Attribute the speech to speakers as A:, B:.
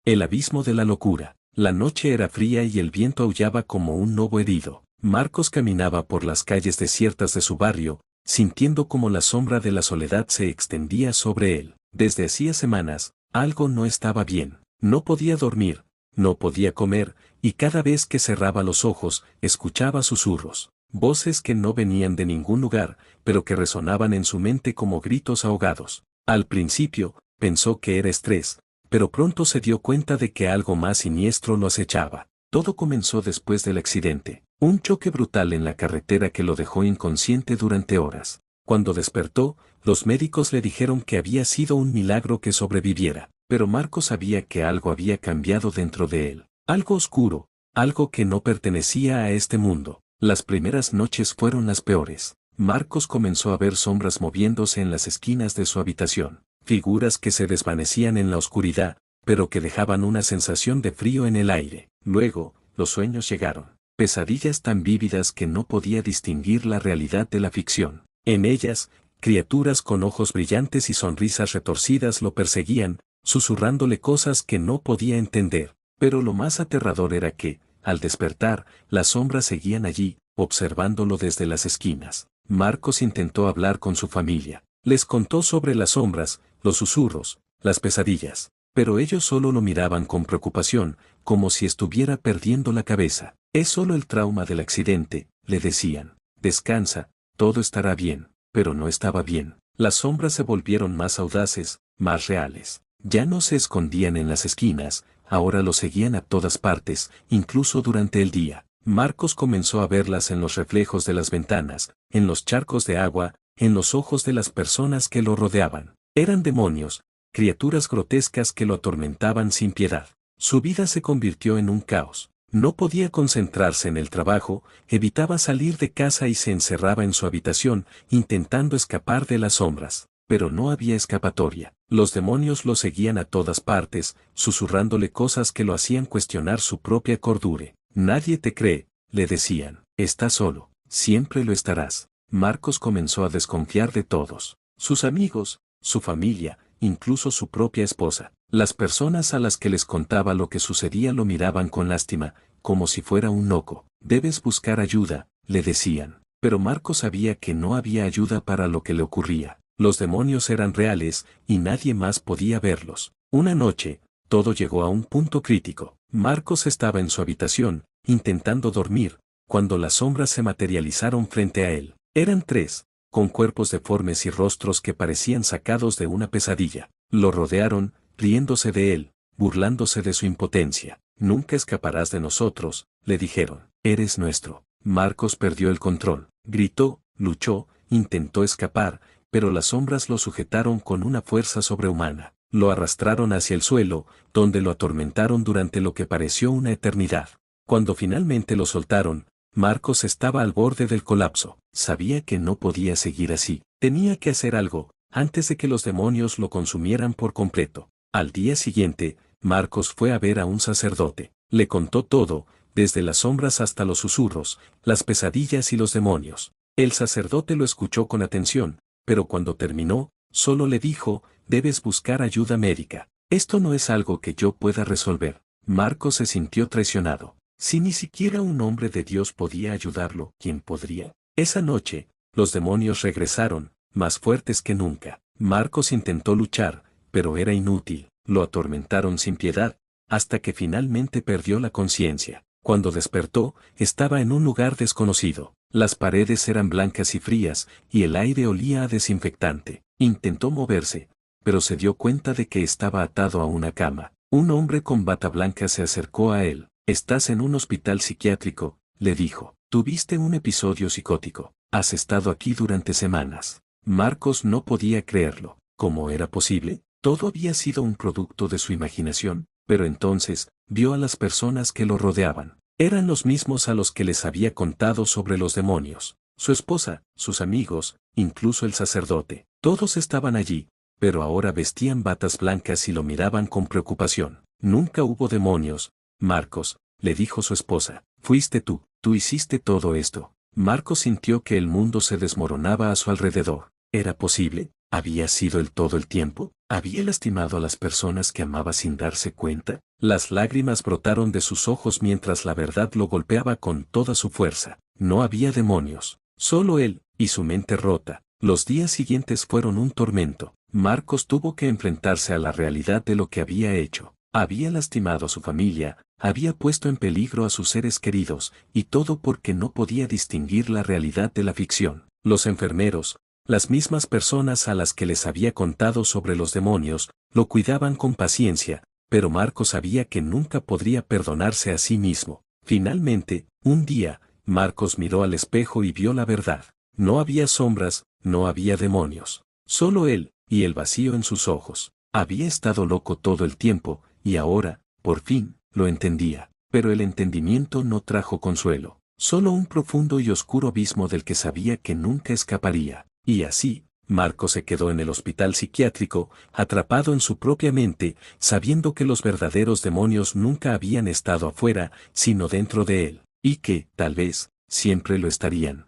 A: El abismo de la locura. La noche era fría y el viento aullaba como un lobo herido. Marcos caminaba por las calles desiertas de su barrio, sintiendo como la sombra de la soledad se extendía sobre él. Desde hacía semanas, algo no estaba bien. No podía dormir, no podía comer, y cada vez que cerraba los ojos, escuchaba susurros. Voces que no venían de ningún lugar, pero que resonaban en su mente como gritos ahogados. Al principio, pensó que era estrés, pero pronto se dio cuenta de que algo más siniestro lo acechaba. Todo comenzó después del accidente, un choque brutal en la carretera que lo dejó inconsciente durante horas. Cuando despertó, los médicos le dijeron que había sido un milagro que sobreviviera, pero Marcos sabía que algo había cambiado dentro de él. Algo oscuro, algo que no pertenecía a este mundo. Las primeras noches fueron las peores. Marcos comenzó a ver sombras moviéndose en las esquinas de su habitación, figuras que se desvanecían en la oscuridad, pero que dejaban una sensación de frío en el aire. Luego, los sueños llegaron, pesadillas tan vívidas que no podía distinguir la realidad de la ficción. En ellas, criaturas con ojos brillantes y sonrisas retorcidas lo perseguían, susurrándole cosas que no podía entender, pero lo más aterrador era que, al despertar, las sombras seguían allí, observándolo desde las esquinas. Marcos intentó hablar con su familia. Les contó sobre las sombras, los susurros, las pesadillas, pero ellos solo lo miraban con preocupación, como si estuviera perdiendo la cabeza. Es solo el trauma del accidente, le decían. Descansa, todo estará bien, pero no estaba bien. Las sombras se volvieron más audaces, más reales. Ya no se escondían en las esquinas, ahora lo seguían a todas partes, incluso durante el día. Marcos comenzó a verlas en los reflejos de las ventanas, en los charcos de agua, en los ojos de las personas que lo rodeaban. Eran demonios, criaturas grotescas que lo atormentaban sin piedad. Su vida se convirtió en un caos. No podía concentrarse en el trabajo, evitaba salir de casa y se encerraba en su habitación, intentando escapar de las sombras. Pero no había escapatoria. Los demonios lo seguían a todas partes, susurrándole cosas que lo hacían cuestionar su propia cordura. Nadie te cree, le decían. Estás solo, siempre lo estarás. Marcos comenzó a desconfiar de todos. Sus amigos, su familia, incluso su propia esposa. Las personas a las que les contaba lo que sucedía lo miraban con lástima, como si fuera un loco. Debes buscar ayuda, le decían. Pero Marcos sabía que no había ayuda para lo que le ocurría. Los demonios eran reales, y nadie más podía verlos. Una noche, todo llegó a un punto crítico. Marcos estaba en su habitación, intentando dormir, cuando las sombras se materializaron frente a él. Eran tres, con cuerpos deformes y rostros que parecían sacados de una pesadilla. Lo rodearon, riéndose de él, burlándose de su impotencia. Nunca escaparás de nosotros, le dijeron. Eres nuestro. Marcos perdió el control. Gritó, luchó, intentó escapar, pero las sombras lo sujetaron con una fuerza sobrehumana. Lo arrastraron hacia el suelo, donde lo atormentaron durante lo que pareció una eternidad. Cuando finalmente lo soltaron, Marcos estaba al borde del colapso. Sabía que no podía seguir así. Tenía que hacer algo, antes de que los demonios lo consumieran por completo. Al día siguiente, Marcos fue a ver a un sacerdote. Le contó todo, desde las sombras hasta los susurros, las pesadillas y los demonios. El sacerdote lo escuchó con atención, pero cuando terminó, solo le dijo, debes buscar ayuda médica. Esto no es algo que yo pueda resolver. Marcos se sintió traicionado. Si ni siquiera un hombre de Dios podía ayudarlo, ¿quién podría? Esa noche, los demonios regresaron, más fuertes que nunca. Marcos intentó luchar, pero era inútil. Lo atormentaron sin piedad, hasta que finalmente perdió la conciencia. Cuando despertó, estaba en un lugar desconocido. Las paredes eran blancas y frías, y el aire olía a desinfectante. Intentó moverse, pero se dio cuenta de que estaba atado a una cama. Un hombre con bata blanca se acercó a él. Estás en un hospital psiquiátrico, le dijo. Tuviste un episodio psicótico. Has estado aquí durante semanas. Marcos no podía creerlo. ¿Cómo era posible? Todo había sido un producto de su imaginación, pero entonces, vio a las personas que lo rodeaban. Eran los mismos a los que les había contado sobre los demonios. Su esposa, sus amigos, incluso el sacerdote. Todos estaban allí, pero ahora vestían batas blancas y lo miraban con preocupación. Nunca hubo demonios, Marcos, le dijo su esposa. Fuiste tú hiciste todo esto. Marcos sintió que el mundo se desmoronaba a su alrededor. ¿Era posible? ¿Había sido él todo el tiempo? ¿Había lastimado a las personas que amaba sin darse cuenta? Las lágrimas brotaron de sus ojos mientras la verdad lo golpeaba con toda su fuerza. No había demonios, solo él, y su mente rota. Los días siguientes fueron un tormento. Marcos tuvo que enfrentarse a la realidad de lo que había hecho. Había lastimado a su familia, había puesto en peligro a sus seres queridos, y todo porque no podía distinguir la realidad de la ficción. Los enfermeros, las mismas personas a las que les había contado sobre los demonios, lo cuidaban con paciencia, pero Marcos sabía que nunca podría perdonarse a sí mismo. Finalmente, un día, Marcos miró al espejo y vio la verdad. No había sombras, no había demonios. Solo él, y el vacío en sus ojos. Había estado loco todo el tiempo, y ahora, por fin, lo entendía. Pero el entendimiento no trajo consuelo. Solo un profundo y oscuro abismo del que sabía que nunca escaparía. Y así, Marcos se quedó en el hospital psiquiátrico, atrapado en su propia mente, sabiendo que los verdaderos demonios nunca habían estado afuera, sino dentro de él, y que, tal vez, siempre lo estarían.